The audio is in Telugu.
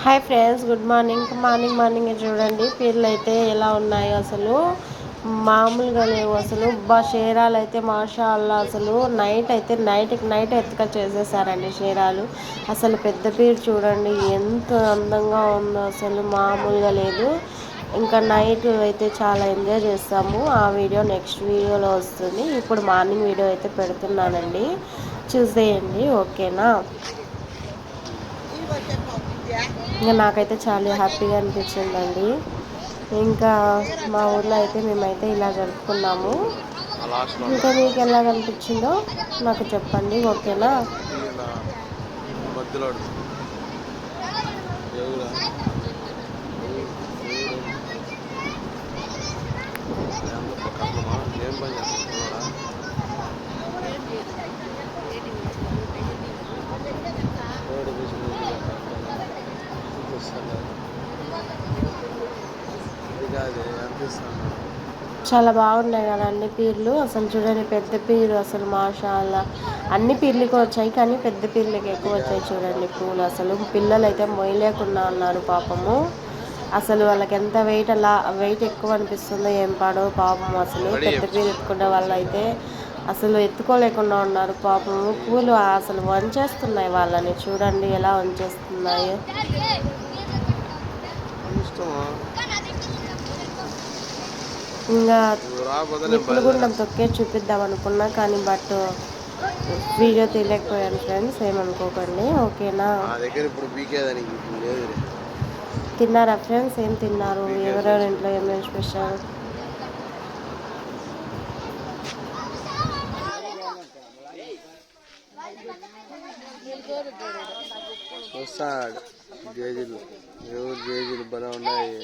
Hi friends, good morning. Morning చూడండి పీర్లు అయితే ఎలా ఉన్నాయో అసలు మామూలుగా లేవు. అసలు షేరాలు అయితే మాషా అల్లా, అసలు నైట్ ఎత్తుక చేసేసారండి షేరాలు. అసలు పెద్ద పీరు చూడండి ఎంత అందంగా ఉందో, అసలు మామూలుగా లేదు. ఇంకా నైట్ అయితే చాలా ఎంజాయ్ చేస్తాము. ఆ వీడియో నెక్స్ట్ వీడియోలో వస్తుంది. ఇప్పుడు మార్నింగ్ వీడియో అయితే పెడుతున్నానండి, చూసేయండి. ఓకేనా? ఇంకా నాకైతే చాలా హ్యాపీగా అనిపించిందండి. ఇంకా మా ఊర్లో అయితే మేమైతే ఇలా జరుపుకున్నాము. ఇంకా మీకు ఎలా అనిపించిందో నాకు చెప్పండి. ఓకేనా? చాలా బాగున్నాయి కదండి పీర్లు. అసలు చూడండి, పెద్ద పీరు అసలు మాషా అల్లా. అన్ని పీర్లకి వచ్చాయి కానీ పెద్ద పీర్లకి ఎక్కువ వచ్చాయి చూడండి పూలు. అసలు పిల్లలు అయితే మొయ్యలేకుండా ఉన్నారు పాపము. అసలు వాళ్ళకి ఎంత వెయిట్ ఎక్కువ అనిపిస్తుందో ఏం పాడో పాపం. అసలు పెద్ద పీరు ఎత్తుకునే వాళ్ళు అయితే అసలు ఎత్తుకోలేకుండా ఉన్నారు పాపము. పూలు అసలు వంచేస్తున్నాయి వాళ్ళని. చూడండి ఎలా వంచేస్తున్నాయో. ఇంకా నిప్పులు గుండం తొక్కే చూపిద్దాం అనుకున్నా కానీ వీడియో తీయలేకపోయాను ఫ్రెండ్స్, ఏమనుకోకండి. ఓకేనా? తిన్నారా ఫ్రెండ్స్? ఏం తిన్నారు? ఎవరెవరి ఇంట్లో ఏమేమి స్పెషల్? జేజీలు బలా ఉన్నాయి.